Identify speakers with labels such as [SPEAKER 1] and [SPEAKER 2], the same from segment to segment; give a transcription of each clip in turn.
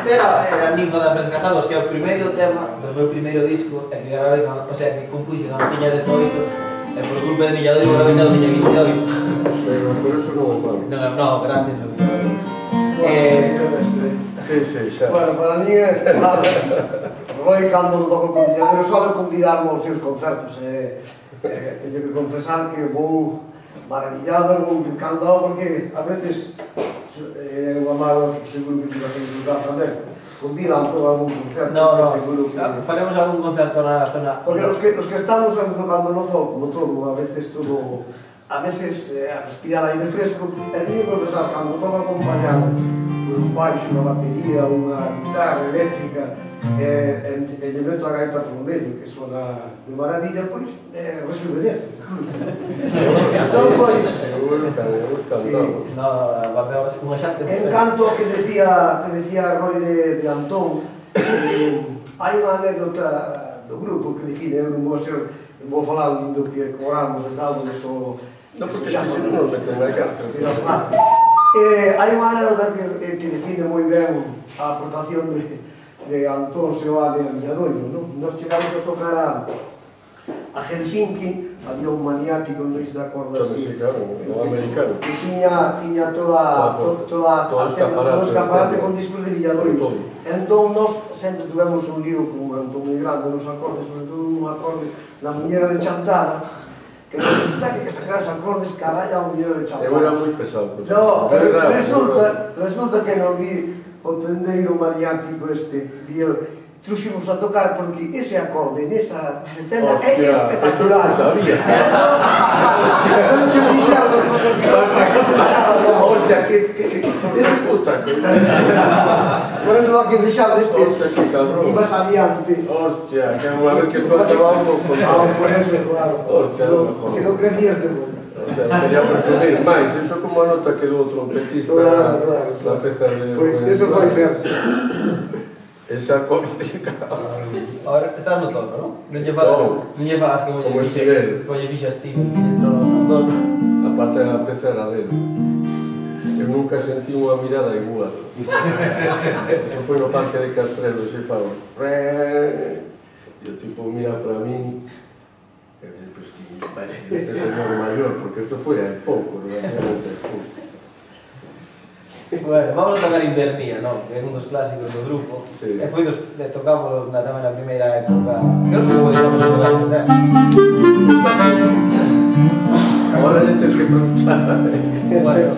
[SPEAKER 1] Este era Ninfa da Frescasados, que é o primeiro tema do meu primeiro disco, e que gravei, o sea, que compuxo cando tiña 18, e por culpa de Milladoiro gravei cando tiña 28.
[SPEAKER 2] Pero por eso non é malo.
[SPEAKER 1] Non, gracias a Milladoiro.
[SPEAKER 2] Sí, xa.
[SPEAKER 3] Bueno, para mí é claro. Roy, cando non toco con Milladoiro, só convidarmo aos seus concertos. Teño que confesar que vou maravillado, vou encantado, porque a veces é unha mágoa que seguro que vas a disfrutar tamén. Convidan todo algún concerto, seguro que...
[SPEAKER 1] Faremos algún concerto na zona...
[SPEAKER 3] Porque os que estamos tocando no zoo, como todo, a veces todo... A veces a respirar aire fresco, e teño que confesar, cando toco acompañado por un baixo, unha batería, unha guitarra eléctrica, e lle meto a gaita polo medio, que sona de maravilla, pois rejuvenece, incluso. Entón, pois...
[SPEAKER 2] Seguro que me gusta todo.
[SPEAKER 1] Unha xante...
[SPEAKER 3] En canto ao que decía Roy de Antón, hai unha anécdota do grupo que define, eu non vou falar do que cobramos e tal, porque só...
[SPEAKER 2] Non, porque xa non nos meten na cárcel.
[SPEAKER 3] Hai unha anécdota que define moi ben a aportación de Antón, Seoane e Milladoiro, non? Nos chegamos a tocar a Helsinki, había un maniático, non sei se te acordas,
[SPEAKER 2] o americano,
[SPEAKER 3] que tiña todo o escaparate con discos de Milladoiro. Entón, nós sempre tivemos un lío con Antón moi grande nos acordes, sobre todo un acorde na muñera de Chantada, que nos gusta que sacar os acordes caralla a muñera de Chantada.
[SPEAKER 2] Eu era moi pesado.
[SPEAKER 3] No, pero resulta que non vi o tendeiro maniático este, truximos a tocar porque ese acorde nesa setenta é espectacular.
[SPEAKER 2] Eso non sabía.
[SPEAKER 3] Non se dixeron os
[SPEAKER 2] Hostia, que puta.
[SPEAKER 3] por eso aquí dixades que ibas adiante.
[SPEAKER 2] Hostia, que unha vez que estou trabando con...
[SPEAKER 3] Por eso, claro. Se non crecías de volta.
[SPEAKER 2] Quería presumir máis, iso como a nota que do trompetista na peza de...
[SPEAKER 3] Pois eso foi certo.
[SPEAKER 2] Esa cosa...
[SPEAKER 1] Ahora estás no tono, non? Non lle fagas como lle fixas ti no tono.
[SPEAKER 2] A parte da peza era dele. Eu nunca sentí unha mirada igual. Eso foi no Parque de Castrelo, se falo. E o tipo mira para min e dice, pues que vai ser este señor maior, porque isto foi hai pouco, relativamente pouco.
[SPEAKER 1] Bueno, vamos a tocar Invernía, non? Que é un dos clásicos do grupo.
[SPEAKER 2] Sí.
[SPEAKER 1] E foi tocamos tamén na primeira época. Eu non sei como digamos a tocar este tema.
[SPEAKER 2] Agora ya tens que preguntar.
[SPEAKER 1] Bueno,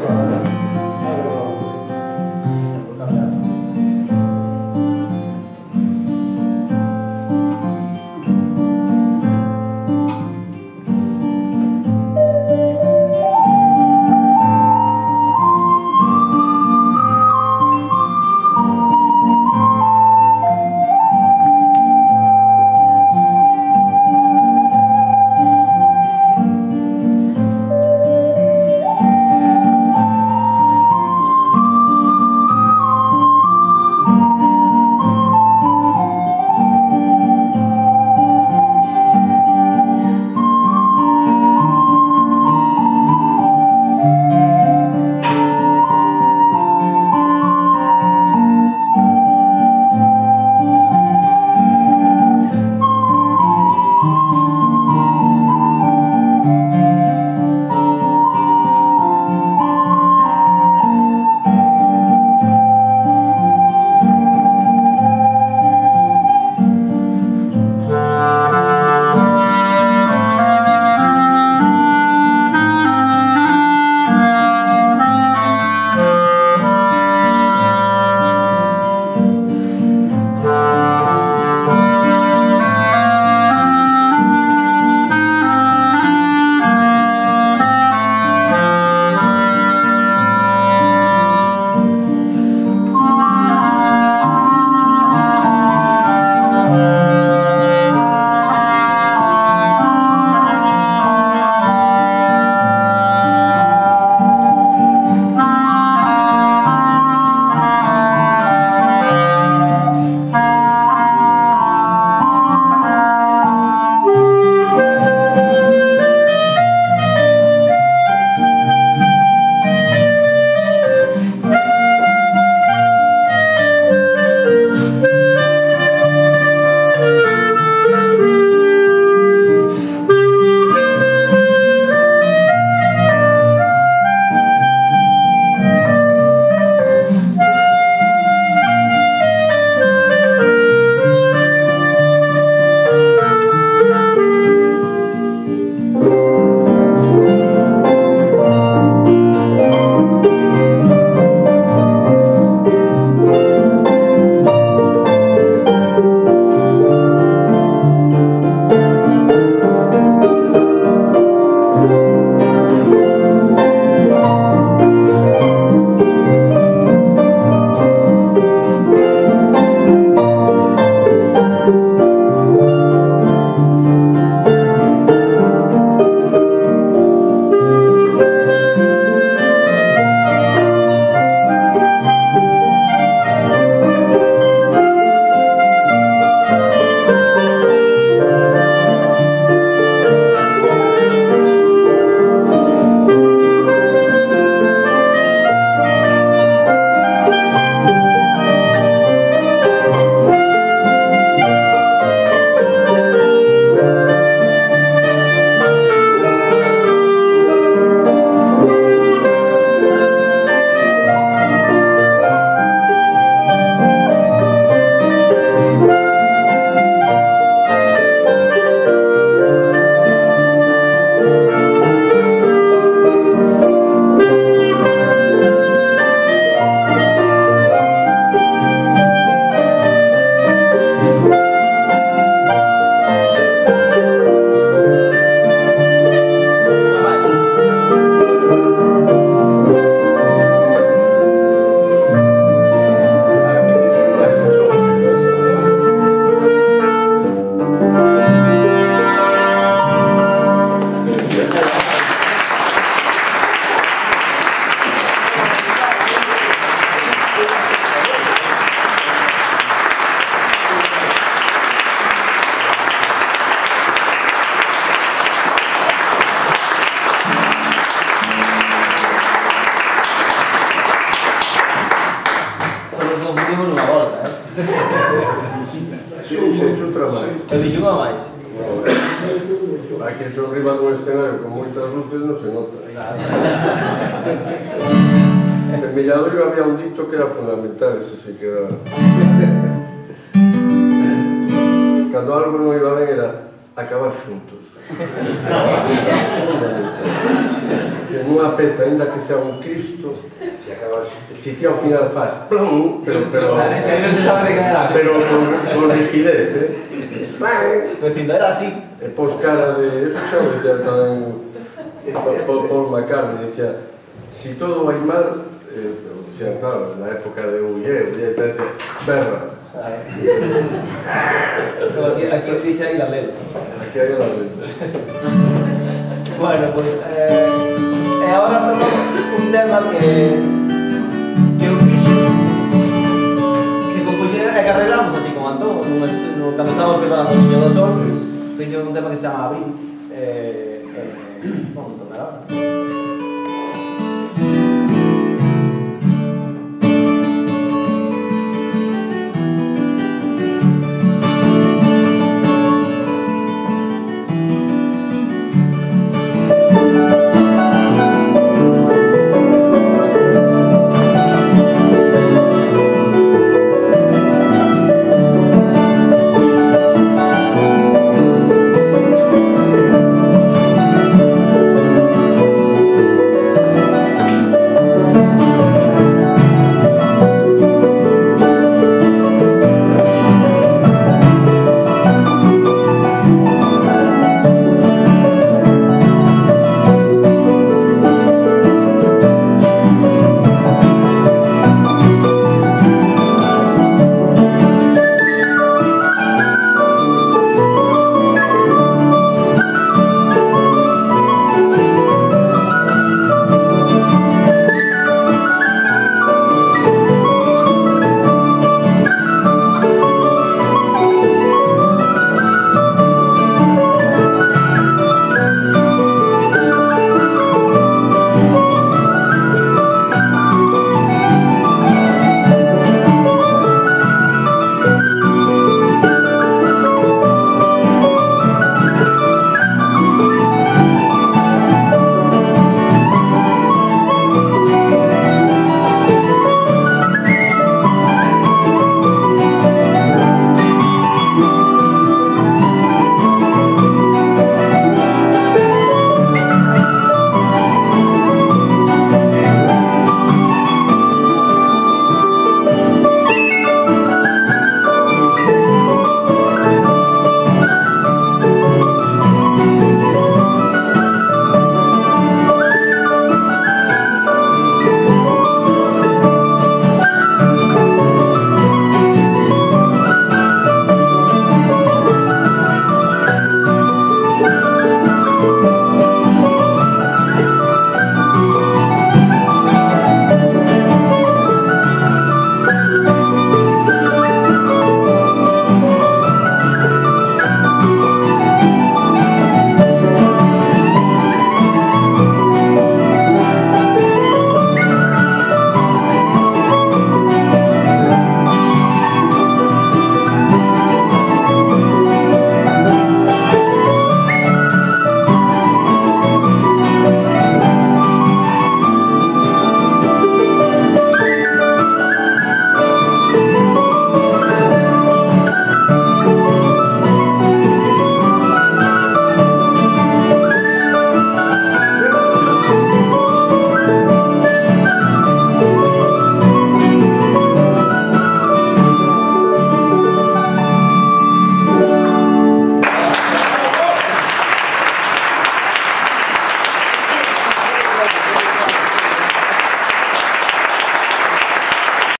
[SPEAKER 1] Eu dixo unha máis.
[SPEAKER 2] Aquí son riba dun escenario con moitas luces non se nota. En Milladoiro había un dito que era fundamental, ese sí que era... Cando algo non iba ben era acabar xuntos. En unha peza, ainda que sea un Cristo, si ti ao final faz plum, pero
[SPEAKER 1] Non se sabe de que era.
[SPEAKER 2] pero con rigidez,
[SPEAKER 1] Pero tindo era así.
[SPEAKER 2] e pos cara de... Eso xa o decía tamén Paul McCartney, decía, si todo vai mal, decía, claro, na época de Ulle, te decía, berra.
[SPEAKER 1] Aquí dice aí la lelo.
[SPEAKER 2] Aquí hai unha letra.
[SPEAKER 1] Bueno, pues ahora tomamos un tema que eu fixo que compuxen e que arreglamos así como Antón cando estábamos preparando o Niño do Sol, fixo un tema que se chama Abril vamos a tocar ahora.